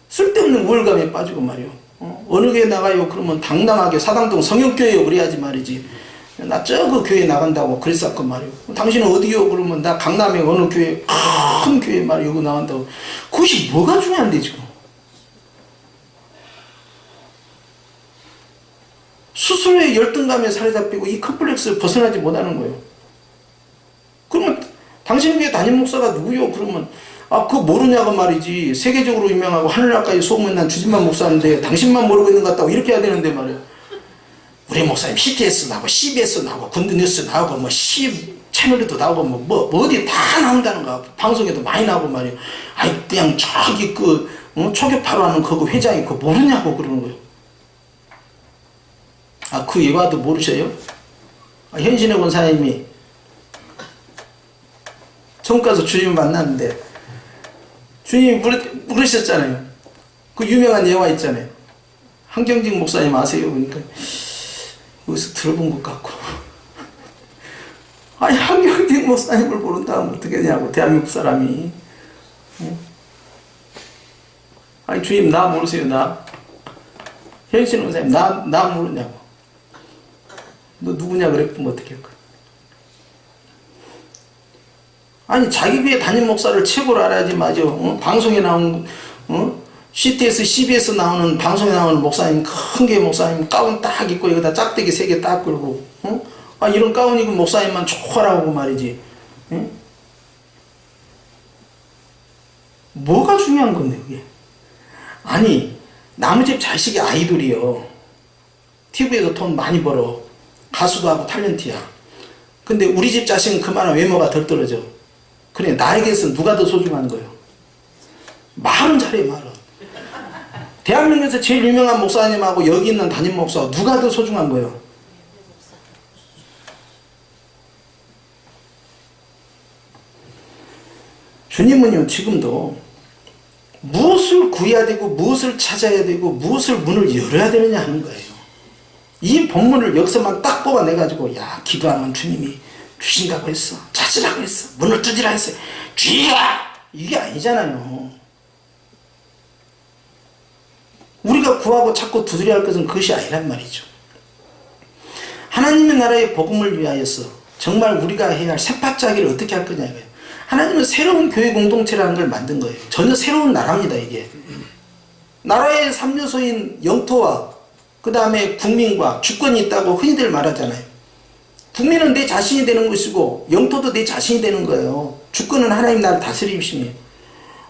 A: 쓸데없는 우월감에 빠지고 말이에요. 어느 교회 나가요? 그러면 당당하게 사당동 성역교회요 그래야지 말이지. 나 저거 교회 나간다고 그랬었건 말이에요. 당신은 어디요? 그러면 나 강남에 어느 교회 큰 교회 말이에요. 여기 나간다고. 그것이 뭐가 중요한데 지금. 스스로의 열등감에 사로잡히고 이 컴플렉스를 벗어나지 못하는 거예요. 그러면 당신 교회 담임 목사가 누구요? 그러면 그거 모르냐고 말이지. 세계적으로 유명하고 하늘나라까지 소문난 주진만 목사인데 당신만 모르고 있는 것 같다고 이렇게 해야 되는데 말이야. 우리 목사님 CTS 나오고 CBS 나오고 군드뉴스 나오고 뭐 C 채널에도 나오고 뭐 어디 다 나온다는 거야. 방송에도 많이 나오고 말이야. 아이 그냥 저기 초교파로 하는 그 회장이 그거 모르냐고 그러는 거예요. 그 예화도 모르셔요? 현신의 권사님이 천국 가서 주님 만났는데 주님이 물으셨잖아요. 그 유명한 예화 있잖아요. 한경직 목사님 아세요? 그러니까 여기서 들어본 것 같고 한경직 목사님을 모른다면 어떻게 되냐고 대한민국 사람이. 주님 나 모르세요? 나 현신 목사님 나 모르냐고. 너 누구냐 그랬으면 어떻게 할까? 아니 자기 교회 담임 목사를 최고로 알아야지 맞아. 방송에 나온 CTS, CBS 나오는 방송에 나오는 목사님, 큰 교회 목사님 가운 딱 입고 여기다 짝대기 3개 딱 끌고 아 이런 가운 입은 목사님만 좋아라고 말이지. 뭐가 중요한 건데 그게. 아니 남의 집 자식이 아이돌이요. TV에서 돈 많이 벌어. 가수도 하고 탤런트야. 근데 우리 집 자식은 그만한 외모가 덜 떨어져. 그래 나에게서 누가 더 소중한 거예요? 말은 잘해 말은. 대한민국에서 제일 유명한 목사님하고 여기 있는 담임 목사 누가 더 소중한 거예요? 주님은요 지금도 무엇을 구해야 되고 무엇을 찾아야 되고 무엇을 문을 열어야 되느냐 하는 거예요. 이 본문을 여기서만 딱 뽑아내가지고 야 기도하면 주님이 주신다고 했어, 찾으라고 했어, 문을 두드리라 했어요, 주야 이게 아니잖아요. 우리가 구하고 찾고 두드려야 할 것은 그것이 아니란 말이죠. 하나님의 나라의 복음을 위하여서 정말 우리가 해야 할 새파짜기를 어떻게 할 거냐 이거예요. 하나님은 새로운 교회 공동체라는 걸 만든 거예요. 전혀 새로운 나라입니다 이게. 나라의 3요소인 영토와 그 다음에 국민과 주권이 있다고 흔히들 말하잖아요. 국민은 내 자신이 되는 것이고 영토도 내 자신이 되는 거예요. 주권은 하나님 나라를 다스리심이에요.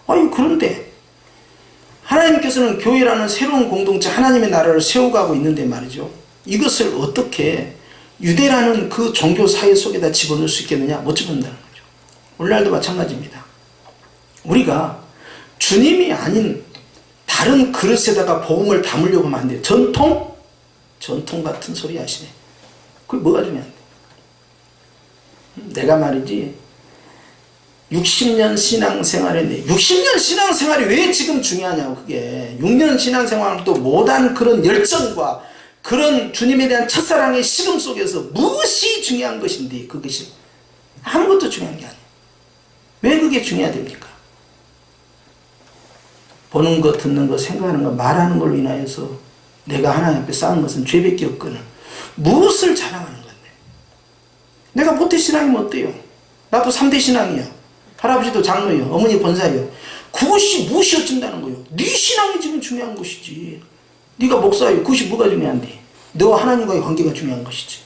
A: 아니 그런데 하나님께서는 교회라는 새로운 공동체 하나님의 나라를 세워가고 있는데 말이죠. 이것을 어떻게 유대라는 그 종교 사회 속에다 집어넣을 수 있겠느냐? 못 집어넣는다는 거죠. 오늘날도 마찬가지입니다. 우리가 주님이 아닌 다른 그릇에다가 복음을 담으려고 하면 안 돼요. 전통 같은 소리 하시네. 그게 뭐가 중요한데? 내가 말이지 60년 신앙생활인데 60년 신앙생활이 왜 지금 중요하냐고. 그게 6년 신앙생활도 못한 그런 열정과 그런 주님에 대한 첫사랑의 시름 속에서 무엇이 중요한 것인데 그것이 아무것도 중요한 게 아니에요. 왜 그게 중요하답니까? 보는 것, 듣는 것, 생각하는 것, 말하는 걸로 인하여서 내가 하나님 앞에 쌓은 것은 죄밖에 없거든. 무엇을 자랑하는 건데? 내가 모태신앙이면 어때요? 나도 3대 신앙이야. 할아버지도 장로예요. 어머니 권사예요. 그것이 무엇이 어쩐다는 거예요? 네 신앙이 지금 중요한 것이지. 네가 목사예요. 그것이 뭐가 중요한데? 너와 하나님과의 관계가 중요한 것이지.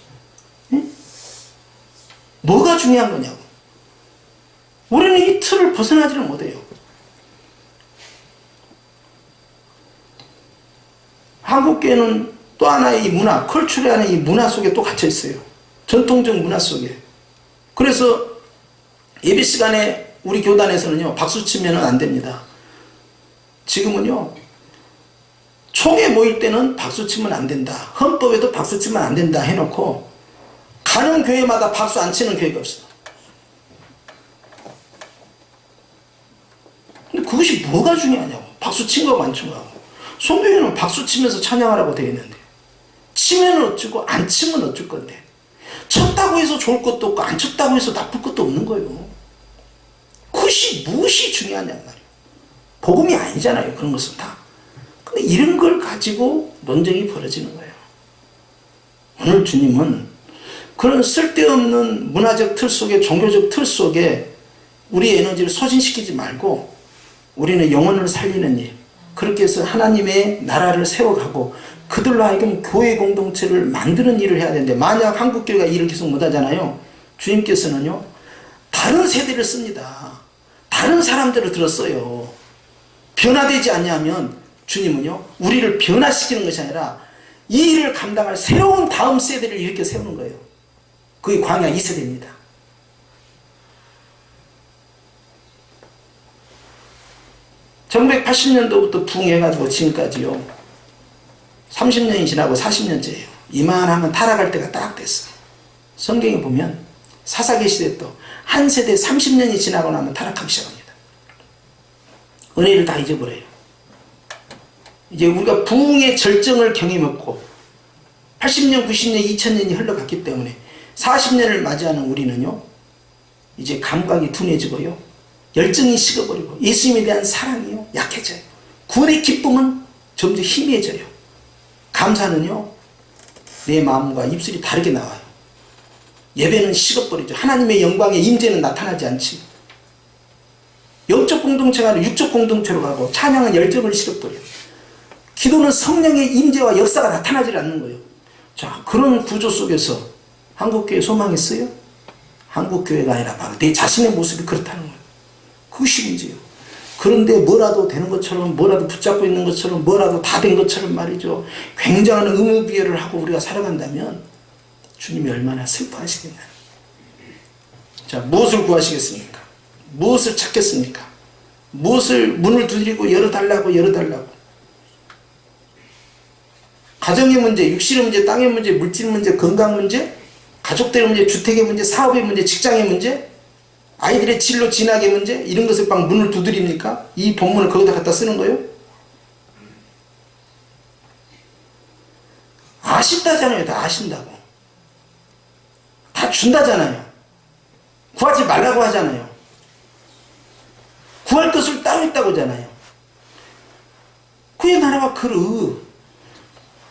A: 응? 뭐가 중요한 거냐고. 우리는 이 틀을 벗어나지를 못해요. 한국교회는 또 하나의 이 문화, 컬처라는 이 문화 속에 또 갇혀 있어요. 전통적 문화 속에. 그래서 예배 시간에 우리 교단에서는요, 박수 치면 안 됩니다. 지금은요, 총회 모일 때는 박수 치면 안 된다. 헌법에도 박수 치면 안 된다 해놓고, 가는 교회마다 박수 안 치는 교회가 없어. 근데 그것이 뭐가 중요하냐고. 박수 친 거하고 안 친 거하고. 송교회는 박수 치면서 찬양하라고 되어 있는데, 치면 어쩌고 안 치면 어쩔 건데, 쳤다고 해서 좋을 것도 없고 안 쳤다고 해서 나쁠 것도 없는 거예요. 그것이 무엇이 중요하냐 말이에요. 복음이 아니잖아요. 그런 것은 다. 근데 이런 걸 가지고 논쟁이 벌어지는 거예요. 오늘 주님은 그런 쓸데없는 문화적 틀 속에, 종교적 틀 속에 우리 에너지를 소진시키지 말고 우리는 영혼을 살리는 일, 그렇게 해서 하나님의 나라를 세워가고 그들로 하여금 교회 공동체를 만드는 일을 해야 되는데, 만약 한국교회가 일을 계속 못하잖아요. 주님께서는요, 다른 세대를 씁니다. 다른 사람들을 들었어요. 변화되지 않냐면 주님은요, 우리를 변화시키는 것이 아니라 이 일을 감당할 새로운 다음 세대를 이렇게 세우는 거예요. 그게 광야 2세대입니다. (1980년도부터) 부흥해가지고 지금까지요 30년이 지나고 40년째예요. 이만하면 타락할 때가 딱 됐어. 성경에 보면 사사기 시대 또 한 세대 30년이 지나고 나면 타락하기 시작합니다. 은혜를 다 잊어버려요. 이제 우리가 부흥의 절정을 경험했고 80년, 90년, 2000년이 흘러갔기 때문에 40년을 맞이하는 우리는요, 이제 감각이 둔해지고요, 열정이 식어버리고 예수님에 대한 사랑이요 약해져요. 구원의 기쁨은 점점 희미해져요. 감사는요, 내 마음과 입술이 다르게 나와요. 예배는 식어버리죠. 하나님의 영광의 임재는 나타나지 않지. 영적 공동체가 아니라 육적 공동체로 가고 찬양은 열정을 실어버려요. 기도는 성령의 임재와 역사가 나타나지 않는 거예요. 자, 그런 구조 속에서 한국교회 소망했어요? 한국교회가 아니라 바로 내 자신의 모습이 그렇다는 거예요. 그것이 문제예요. 그런데 뭐라도 되는 것처럼, 뭐라도 붙잡고 있는 것처럼, 뭐라도 다 된 것처럼 말이죠. 굉장한 의무비열을 하고 우리가 살아간다면 주님이 얼마나 슬퍼하시겠냐. 자, 무엇을 구하시겠습니까? 무엇을 찾겠습니까? 무엇을 문을 두드리고 열어달라고. 가정의 문제, 육신의 문제, 땅의 문제, 물질 문제, 건강 문제, 가족들의 문제, 주택의 문제, 사업의 문제, 직장의 문제, 아이들의 진로 진학의 문제, 이런 것을 막 문을 두드립니까? 이 본문을 거기다 갖다 쓰는 거예요? 아신다잖아요. 다 아신다고. 다 준다잖아요. 구하지 말라고 하잖아요. 구할 것을 따로 있다고 하잖아요. 그의 나라와 그릇,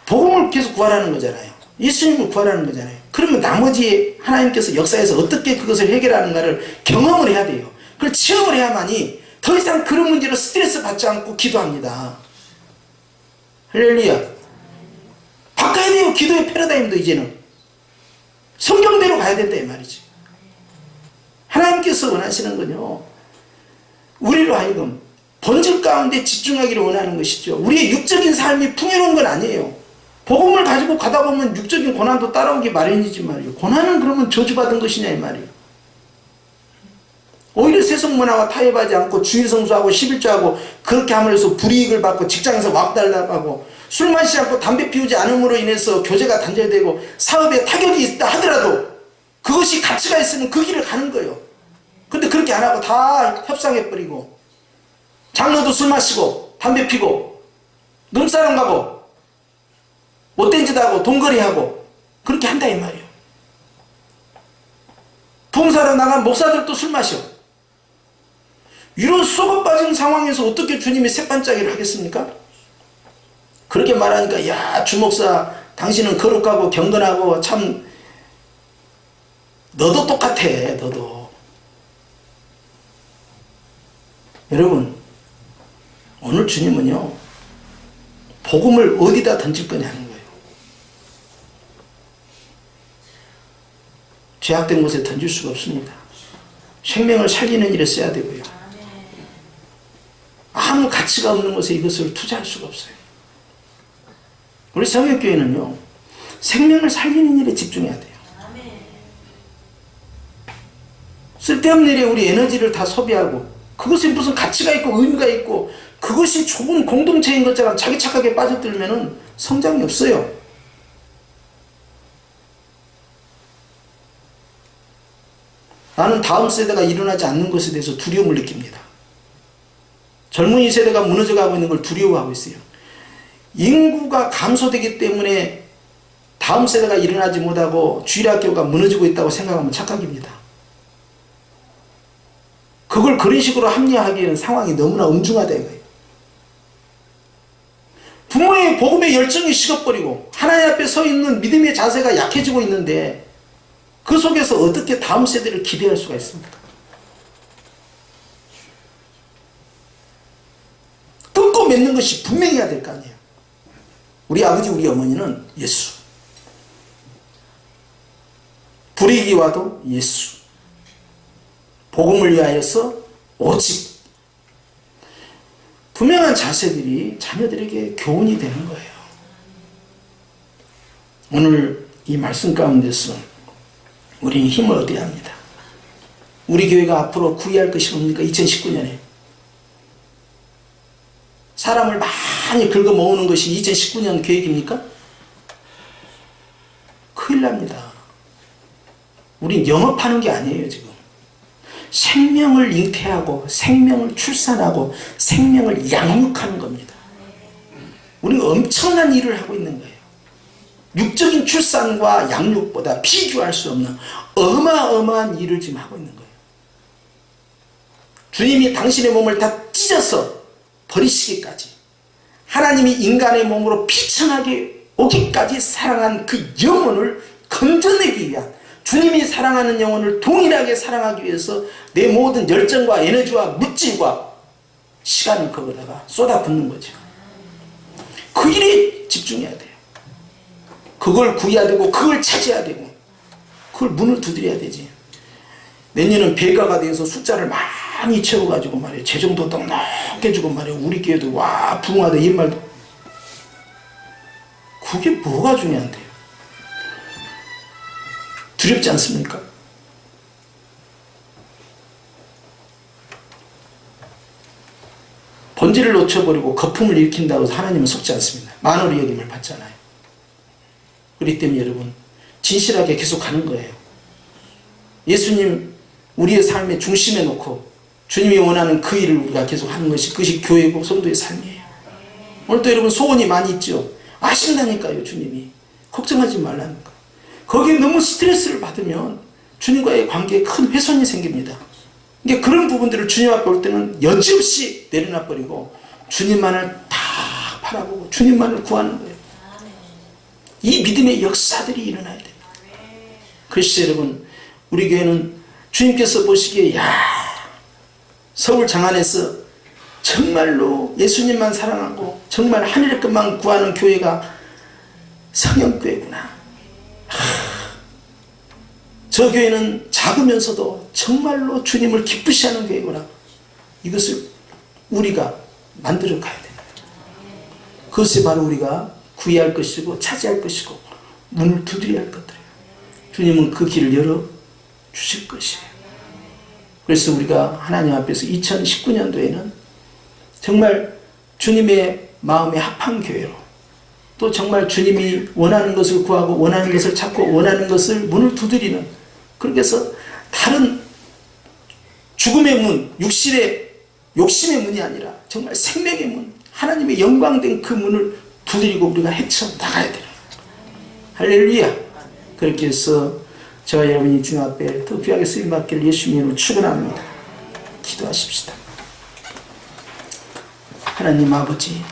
A: 복음을 계속 구하라는 거잖아요. 예수님을 구하라는 거잖아요. 그러면 나머지 하나님께서 역사에서 어떻게 그것을 해결하는가를 경험을 해야 돼요. 그걸 체험을 해야만이 더 이상 그런 문제로 스트레스 받지 않고 기도합니다. 할렐루야. 바꿔야 돼요. 기도의 패러다임도 이제는. 성경대로 가야 된다 이 말이지. 하나님께서 원하시는 건요, 우리로 하여금 본질 가운데 집중하기를 원하는 것이죠. 우리의 육적인 삶이 풍요로운 건 아니에요. 복음을 가지고 가다 보면 육적인 고난도 따라오기 마련이지 말이에요. 고난은 그러면 저주받은 것이냐 이 말이에요. 오히려 세속문화와 타협하지 않고 주일성수하고 11조하고 그렇게 함으로써 불이익을 받고 직장에서 왁달락하고 술 마시지 않고 담배 피우지 않음으로 인해서 교제가 단절되고 사업에 타격이 있다 하더라도 그것이 가치가 있으면 그 길을 가는 거예요. 근데 그렇게 안 하고 다 협상해버리고 장로도 술 마시고 담배 피고 눈사람 가고 못된 짓 하고 돈거리하고 그렇게 한다 이 말이에요. 봉사로 나간 목사들도 술 마셔. 이런 썩어 빠진 상황에서 어떻게 주님이 새반짝이를 하겠습니까? 그렇게 말하니까 야 주목사 당신은 거룩하고 경건하고 참 너도 똑같아. 너도. 여러분 오늘 주님은요 복음을 어디다 던질 거냐는 거예요. 죄악된 곳에 던질 수가 없습니다. 생명을 살리는 일에 써야 되고요. 아무 가치가 없는 곳에 이것을 투자할 수가 없어요. 우리 성역교회는요 생명을 살리는 일에 집중해야 돼요. 쓸데없는 일에 우리 에너지를 다 소비하고 그것이 무슨 가치가 있고 의미가 있고 그것이 좋은 공동체인 것처럼 자기 착각에 빠져들면 성장이 없어요. 나는 다음 세대가 일어나지 않는 것에 대해서 두려움을 느낍니다. 젊은이 세대가 무너져가고 있는 걸 두려워하고 있어요. 인구가 감소되기 때문에 다음 세대가 일어나지 못하고 주일학교가 무너지고 있다고 생각하면 착각입니다. 그걸 그런 식으로 합리화하기에는 상황이 너무나 엄중하다 이거예요. 부모의 복음의 열정이 식어버리고 하나님 앞에 서 있는 믿음의 자세가 약해지고 있는데 그 속에서 어떻게 다음 세대를 기대할 수가 있습니까? 끊고 맺는 것이 분명해야 될 거 아니에요. 우리 아버지 우리 어머니는 예수, 불이익이 와도 예수, 복음을 위하여서 오직 분명한 자세들이 자녀들에게 교훈이 되는 거예요. 오늘 이 말씀 가운데서 우리는 힘을 얻어야 합니다. 우리 교회가 앞으로 구애할 것이 뭡니까? 2019년에 사람을 많이 긁어 모으는 것이 2019년 계획입니까? 큰일 납니다. 우린 영업하는 게 아니에요 지금. 생명을 잉태하고 생명을 출산하고 생명을 양육하는 겁니다. 우리는 엄청난 일을 하고 있는 거예요. 육적인 출산과 양육보다 비교할 수 없는 어마어마한 일을 지금 하고 있는 거예요. 주님이 당신의 몸을 다 찢어서 버리시기까지 하나님이 인간의 몸으로 피천하게 오기까지 사랑한 그 영혼을 건져내기 위한 주님이 사랑하는 영혼을 동일하게 사랑하기 위해서 내 모든 열정과 에너지와 물질과 시간을 거기다가 쏟아붓는 거죠. 그 일에 집중해야 돼요. 그걸 구해야 되고 그걸 찾아야 되고 그걸 문을 두드려야 되지. 내년은 배가가 돼서 숫자를 많이 채워가지고 말이에요. 재정도 넉넉해 주고 말이에요. 우리 교회도 와 부흥하다 이 말도. 그게 뭐가 중요한데요? 두렵지 않습니까? 본질을 놓쳐버리고 거품을 일으킨다고 해서 하나님은 속지 않습니다. 만월의 여김을 받잖아요. 그렇기 때문에 여러분 진실하게 계속 가는 거예요. 예수님 우리의 삶의 중심에 놓고 주님이 원하는 그 일을 우리가 계속 하는 것이 그것이 교회고 성도의 삶이에요. 오늘도 여러분 소원이 많이 있죠. 아신다니까요. 주님이 걱정하지 말라는 거. 거기에 너무 스트레스를 받으면 주님과의 관계에 큰 훼손이 생깁니다. 그러니까 그런 부분들을 주님 앞에 올 때는 여지없이 내려놔버리고 주님만을 다 바라보고 주님만을 구하는 거예요. 이 믿음의 역사들이 일어나야 됩니다. 그래서 여러분 우리 교회는 주님께서 보시기에 서울 장안에서 정말로 예수님만 사랑하고 정말 하늘의 것만 구하는 교회가 성령교회구나. 저 교회는 작으면서도 정말로 주님을 기쁘시하는 교회구나. 이것을 우리가 만들어 가야 됩니다. 그것이 바로 우리가 구해야 할 것이고 차지할 것이고 문을 두드려야 할 것들이에요. 주님은 그 길을 열어 주실 것이에요. 그래서 우리가 하나님 앞에서 2019년도에는 정말 주님의 마음에 합한 교회로 또 정말 주님이 원하는 것을 구하고 원하는 것을 찾고 원하는 것을 문을 두드리는 그렇게 해서 다른 죽음의 문, 육신의 욕심의 문이 아니라 정말 생명의 문, 하나님의 영광된 그 문을 두드리고 우리가 헤쳐나가야 돼요. 할렐루야. 그렇게 해서 저와 여러분이 주님 앞에 더 귀하게 쓰임받기를 예수님의 이름으로 축원합니다. 기도하십시다. 하나님 아버지